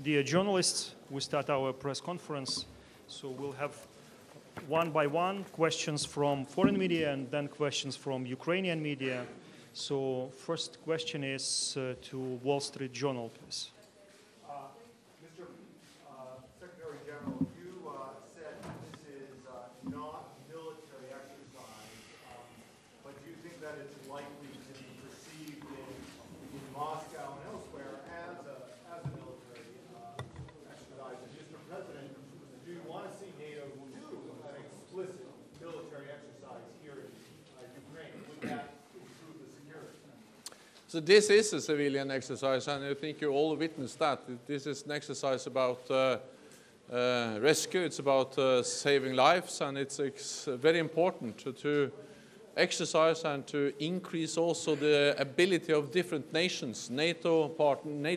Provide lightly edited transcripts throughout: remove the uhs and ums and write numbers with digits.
Dear journalists, we start our press conference. So we'll have one by one questions from foreign media and then questions from Ukrainian media. So first question is to Wall Street Journal, please. Mr. Secretary General, you said this is not military exercise, but do you think that it's likely to be perceived in Moscow and elsewhere as a military exercise? And Mr. President, do you want to see NATO do an explicit military exercise here in Ukraine? Would that improve the security? So this is a civilian exercise, and I think you all witnessed that. This is an exercise about rescue, it's about saving lives, and it's very important to exercise and to increase also the ability of different nations, NATO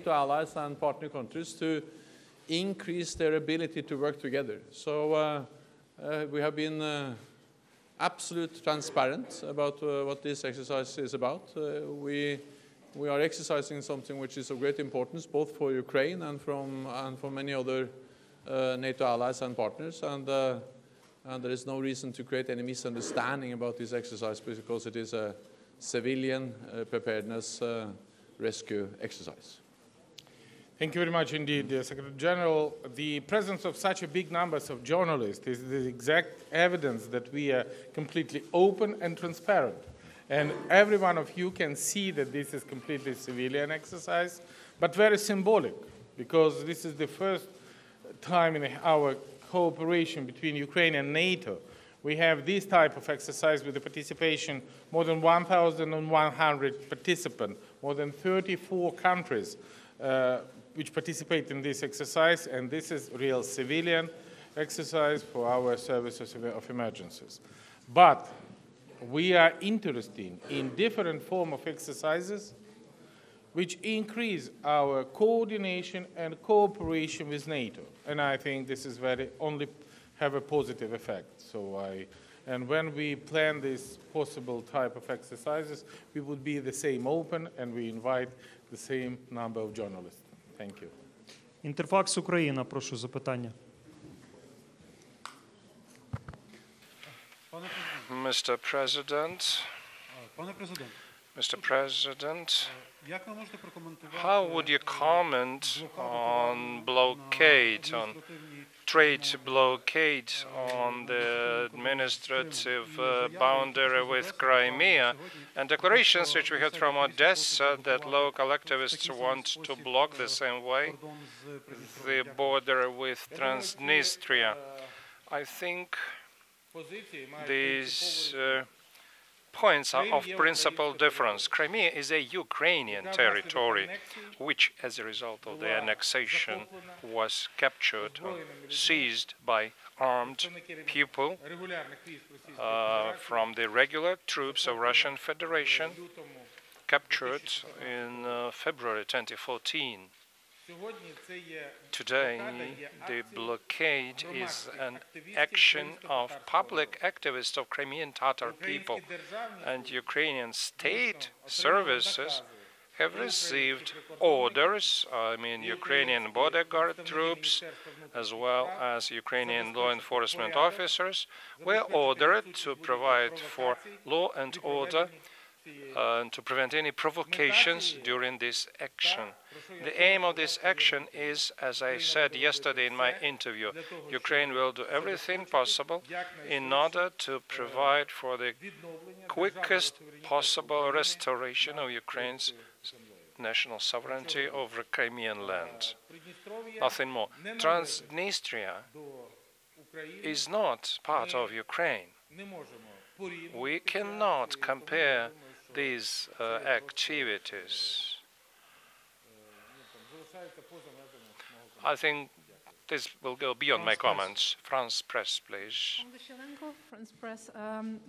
allies and partner countries, to increase their ability to work together. So we have been absolutely transparent about what this exercise is about. We are exercising something which is of great importance both for Ukraine and for many other NATO allies and partners, and there is no reason to create any misunderstanding about this exercise because it is a civilian preparedness rescue exercise. Thank you very much indeed, Secretary General. The presence of such a big numbers of journalists is the exact evidence that we are completely open and transparent. And every one of you can see that this is completely civilian exercise, but very symbolic, because this is the first time in our cooperation between Ukraine and NATO we have this type of exercise with the participation more than 1,100 participants, more than 34 countries which participate in this exercise, and this is real civilian exercise for our services of emergencies. But we are interested in different forms of exercises which increase our coordination and cooperation with NATO. And I think this is only have a positive effect. And when we plan this possible type of exercises, we would be the same open, and we invite the same number of journalists. Thank you. Інтерфакс Україна, прошу запитання. Mr. President, how would you comment on blockade, on trade blockade on the administrative boundary with Crimea, and declarations which we heard from Odessa that local activists want to block the same way the border with Transnistria? I think these points are of principal difference. Crimea is a Ukrainian territory, which, as a result of the annexation, was captured or seized by armed people from the regular troops of Russian Federation, captured in February 2014. Today, the blockade is an action of public activists of Crimean Tatar people, and Ukrainian state services have received orders, Ukrainian border guard troops, as well as Ukrainian law enforcement officers, were ordered to provide for law and order and to prevent any provocations during this action. The aim of this action is, as I said yesterday in my interview, Ukraine will do everything possible in order to provide for the quickest possible restoration of Ukraine's national sovereignty over Crimean land. Nothing more. Transnistria is not part of Ukraine. We cannot compare these activities. I think this will go beyond my comments. France Press, please. France Press.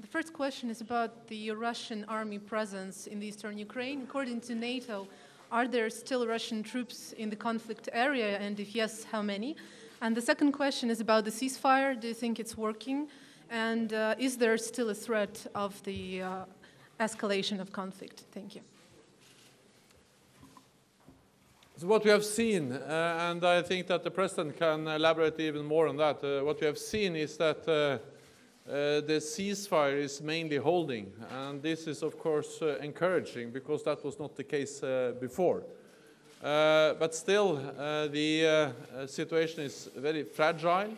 The first question is about the Russian army presence in the eastern Ukraine. According to NATO, are there still Russian troops in the conflict area, and if yes, how many? And the second question is about the ceasefire. Do you think it's working? And is there still a threat of the escalation of conflict? Thank you. So what we have seen, and I think that the President can elaborate even more on that, what we have seen is that the ceasefire is mainly holding, and this is of course encouraging because that was not the case before. But still, the situation is very fragile.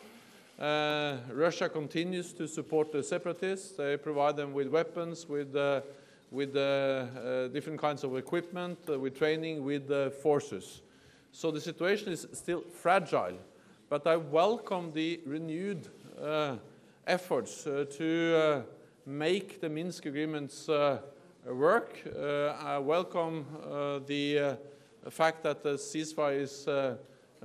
Russia continues to support the separatists. They provide them with weapons, with different kinds of equipment, with training, with forces. So the situation is still fragile. But I welcome the renewed efforts to make the Minsk agreements work. I welcome the fact that the ceasefire is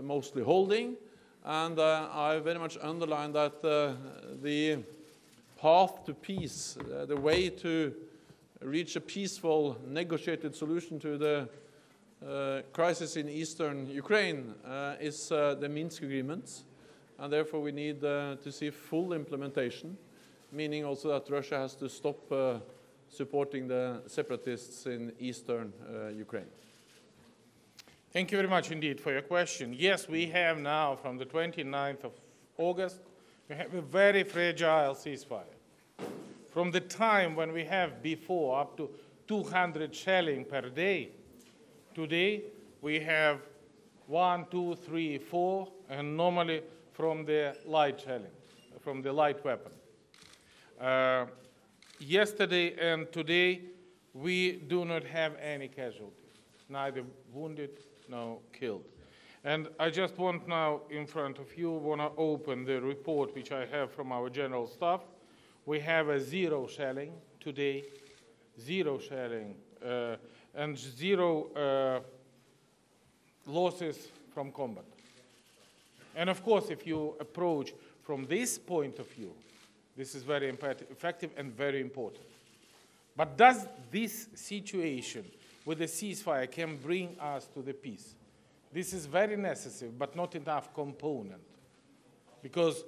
mostly holding. And I very much underline that the path to peace, the way to reach a peaceful, negotiated solution to the crisis in eastern Ukraine is the Minsk agreements. And therefore we need to see full implementation, meaning also that Russia has to stop supporting the separatists in eastern Ukraine. Thank you very much indeed for your question. Yes, we have now, from the 29th of August, we have a very fragile ceasefire. From the time when we have before up to 200 shelling per day, today we have 1, 2, 3, 4, and normally from the light shelling, from the light weapon. Yesterday and today, we do not have any casualties, neither wounded nor killed. And I just want now, in front of you, want to open the report which I have from our general staff. We have a 0 shelling today, 0 shelling, and 0 losses from combat. And of course, if you approach from this point of view, this is very effective and very important. But does this situation with the ceasefire can bring us to the peace? This is very necessary, but not enough component. Because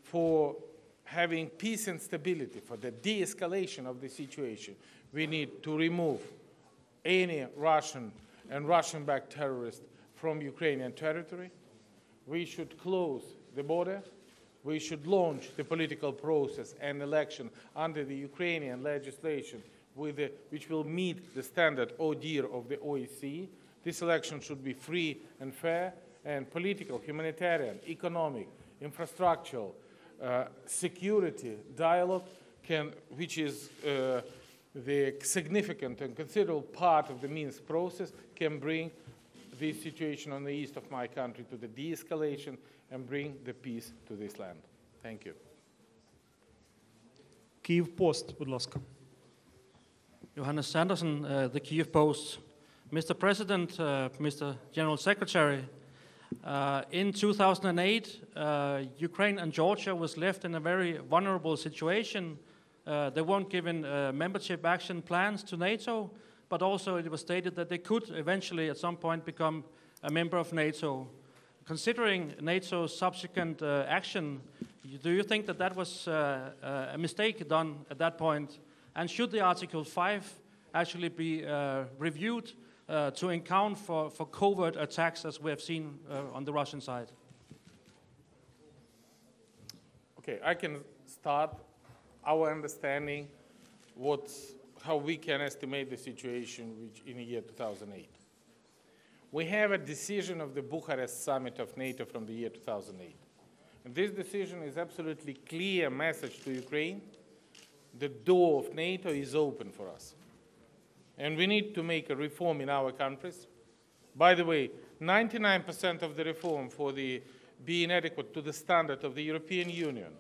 for having peace and stability, for the de-escalation of the situation, we need to remove any Russian and Russian-backed terrorists from Ukrainian territory. We should close the border. We should launch the political process and election under the Ukrainian legislation which will meet the standard ODIHR of the OSCE. This election should be free and fair, and political, humanitarian, economic, infrastructural, security dialogue, which is the significant and considerable part of the Minsk process, can bring this situation on the east of my country to the de-escalation and bring the peace to this land. Thank you. Kyiv Post, будь ласка. Johannes Sanderson, the Kyiv Post. Mr. President, Mr. General Secretary, in 2008, Ukraine and Georgia was left in a very vulnerable situation. They weren't given membership action plans to NATO, but also it was stated that they could eventually at some point become a member of NATO. Considering NATO's subsequent action, do you think that that was a mistake done at that point? And should the Article 5 actually be reviewed to account for covert attacks as we have seen on the Russian side? Okay, I can start our understanding how we can estimate the situation in the year 2008. We have a decision of the Bucharest summit of NATO from the year 2008. And this decision is absolutely clear message to Ukraine. The door of NATO is open for us. And we need to make a reform in our countries. By the way, 99% of the reform for being adequate to the standard of the European Union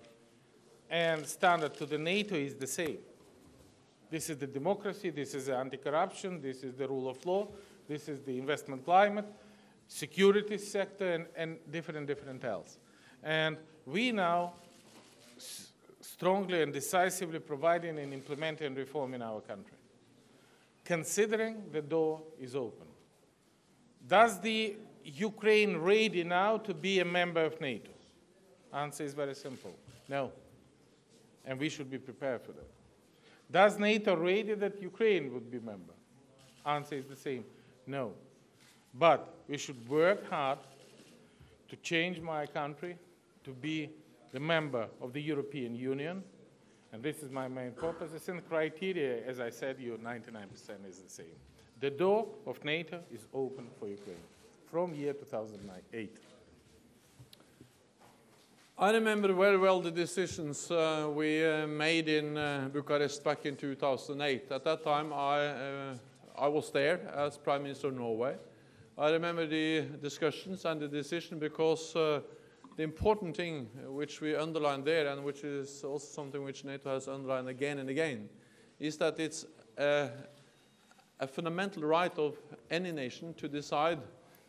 and standard to the NATO is the same. This is the democracy, this is the anti-corruption, this is the rule of law, this is the investment climate, security sector, and different else. And we now strongly and decisively providing and implementing reform in our country, considering the door is open. Does the Ukraine ready now to be a member of NATO? Answer is very simple, no. And we should be prepared for that. Does NATO ready that Ukraine would be a member? Answer is the same, no. But we should work hard to change my country to be the member of the European Union. And this is my main purpose. And criteria, as I said, 99% is the same. The door of NATO is open for Ukraine from year 2008. I remember very well the decisions we made in Bucharest back in 2008. At that time, I was there as Prime Minister of Norway. I remember the discussions and the decision because the important thing which we underlined there, and which is also something which NATO has underlined again and again, is that it's a fundamental right of any nation to decide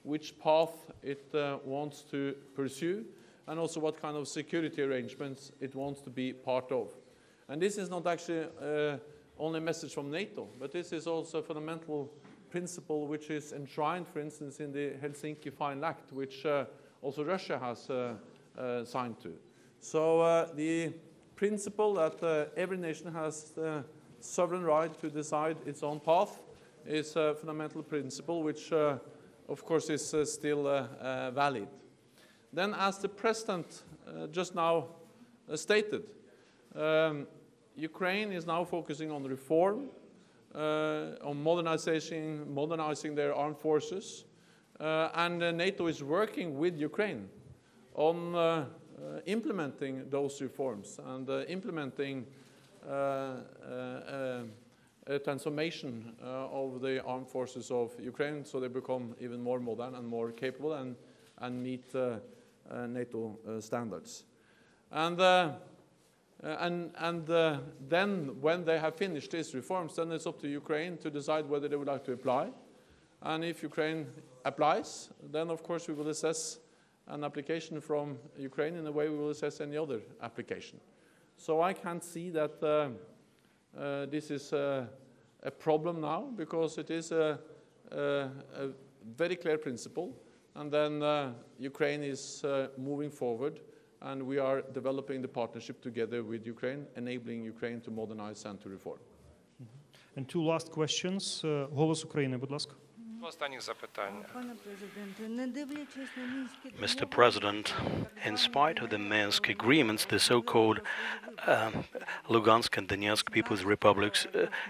which path it wants to pursue, and also what kind of security arrangements it wants to be part of. And this is not actually only a message from NATO, but this is also a fundamental principle which is enshrined, for instance, in the Helsinki Final Act, which also Russia has signed to. So the principle that every nation has the sovereign right to decide its own path is a fundamental principle which, of course, is still valid. Then, as the President just now stated, Ukraine is now focusing on reform, on modernizing their armed forces, and NATO is working with Ukraine on implementing those reforms and implementing a transformation of the armed forces of Ukraine so they become even more modern and more capable and meet NATO standards. And then when they have finished these reforms, then it's up to Ukraine to decide whether they would like to apply. And if Ukraine applies, then of course we will assess an application from Ukraine in the way we will assess any other application. So I can't see that this is a problem now, because it is a very clear principle. And then Ukraine is moving forward, and we are developing the partnership together with Ukraine, enabling Ukraine to modernize and to reform. And two last questions. Голос України, будь ласка. Mr. President, in spite of the Minsk agreements, the so-called Lugansk and Donetsk People's Republics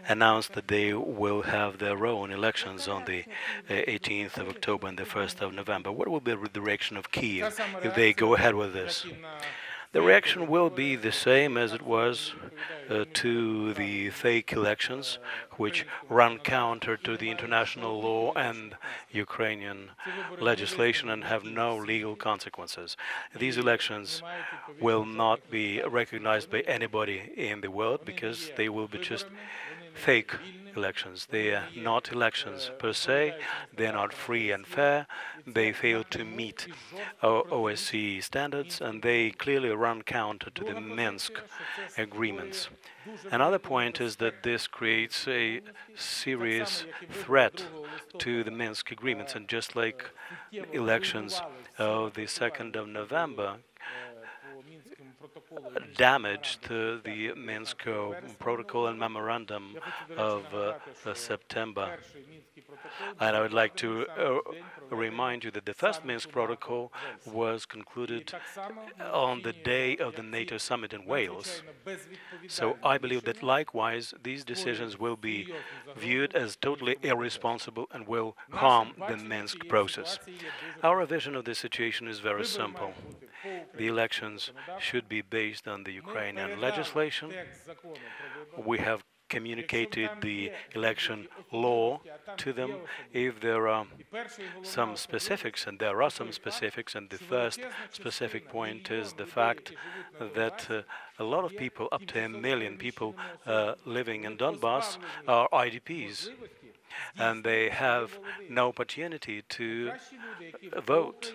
announced that they will have their own elections on the 18th of October and the 1st of November. What will be the reaction of Kyiv if they go ahead with this? The reaction will be the same as it was to the fake elections, which run counter to the international law and Ukrainian legislation and have no legal consequences. These elections will not be recognized by anybody in the world because they will be just fake elections. They are not elections per se. They're not free and fair. They fail to meet OSCE standards, and they clearly run counter to the Minsk agreements. Another point is that this creates a serious threat to the Minsk agreements, and just like elections of the 2nd of November damaged the Minsk Protocol and Memorandum of September. And I would like to remind you that the first Minsk Protocol was concluded on the day of the NATO summit in Wales. So I believe that likewise these decisions will be viewed as totally irresponsible and will harm the Minsk process. Our vision of the situation is very simple. The elections should be based on the Ukrainian legislation. We have communicated the election law to them. If there are some specifics, and there are some specifics, and the first specific point is the fact that a lot of people, up to 1 million people living in Donbas, are IDPs. And they have no opportunity to vote.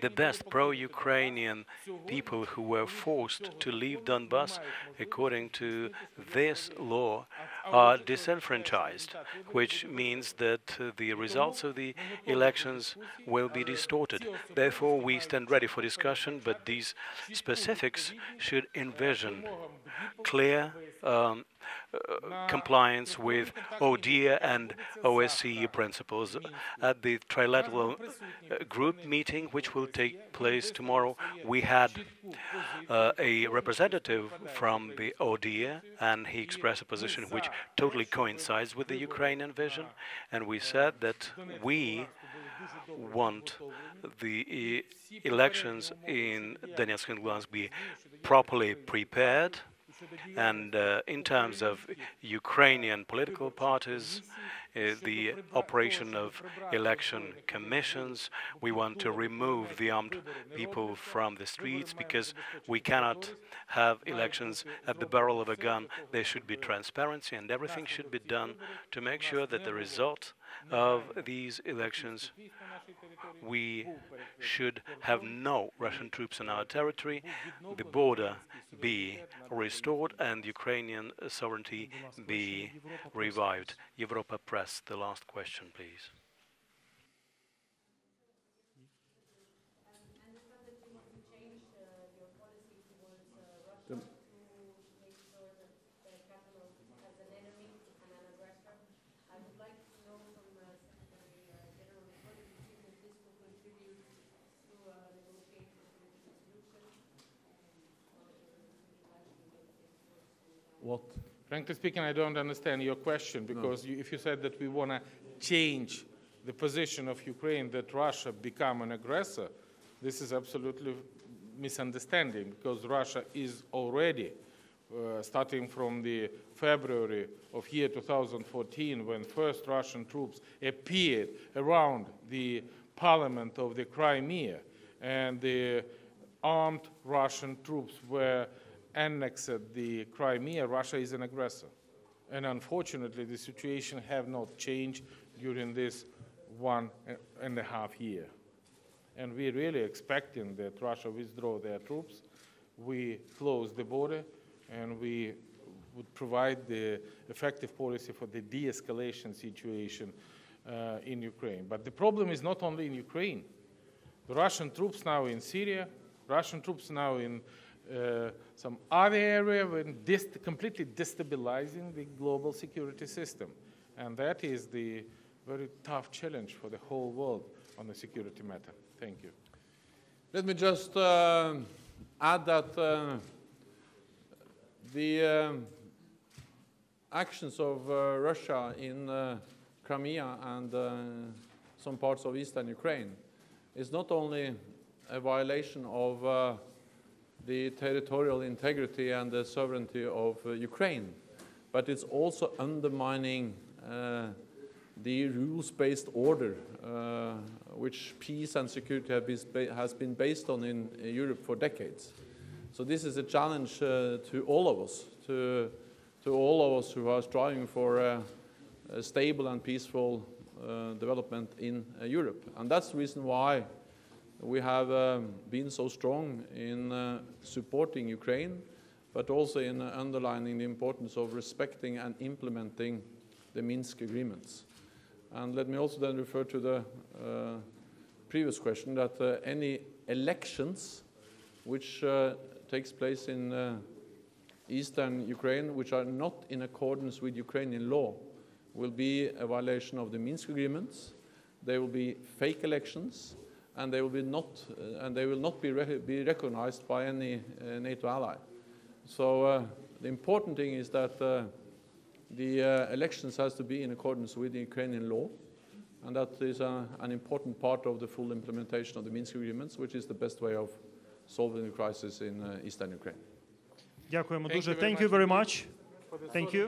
The best pro-Ukrainian people who were forced to leave Donbas, according to this law, are disenfranchised, which means that the results of the elections will be distorted. Therefore, we stand ready for discussion, but these specifics should envision clear compliance with ODIHR and OSCE principles. At the trilateral group meeting, which will take place tomorrow, we had a representative from the ODIHR, and he expressed a position which totally coincides with the Ukrainian vision, and we said that we want the elections in Donetsk and Luhansk be properly prepared. And in terms of Ukrainian political parties, the operation of election commissions, we want to remove the armed people from the streets, because we cannot have elections at the barrel of a gun. There should be transparency, and everything should be done to make sure that the result of these elections, we should have no Russian troops in our territory, the border be restored, and Ukrainian sovereignty be revived. Europa Press, the last question, please. What? Frankly speaking, I don't understand your question, because if you said that we want to change the position of Ukraine, that Russia become an aggressor, this is absolutely misunderstanding, because Russia is already, starting from the February of year 2014, when first Russian troops appeared around the parliament of the Crimea, and the armed Russian troops were annexed the Crimea, Russia is an aggressor. And unfortunately, the situation have not changed during this 1.5 years. And we're really expecting that Russia withdraw their troops. We close the border, and we would provide the effective policy for the de-escalation situation in Ukraine. But the problem is not only in Ukraine. The Russian troops now in Syria, Russian troops now in some other area, when completely destabilizing the global security system. And that is the very tough challenge for the whole world on the security matter. Thank you. Let me just add that the actions of Russia in Crimea and some parts of eastern Ukraine is not only a violation of the territorial integrity and the sovereignty of Ukraine, but it's also undermining the rules-based order which peace and security has been based on in Europe for decades. So this is a challenge to all of us, to all of us who are striving for a stable and peaceful development in Europe. And that's the reason why we have been so strong in supporting Ukraine, but also in underlining the importance of respecting and implementing the Minsk agreements. And let me also then refer to the previous question that any elections which takes place in eastern Ukraine, which are not in accordance with Ukrainian law, will be a violation of the Minsk agreements. They will be fake elections, and they will not be recognized by any NATO ally. So the important thing is that the elections has to be in accordance with the Ukrainian law, and that is an important part of the full implementation of the Minsk agreements, which is the best way of solving the crisis in eastern Ukraine. Дякуємо дуже. Thank you very much. Thank you.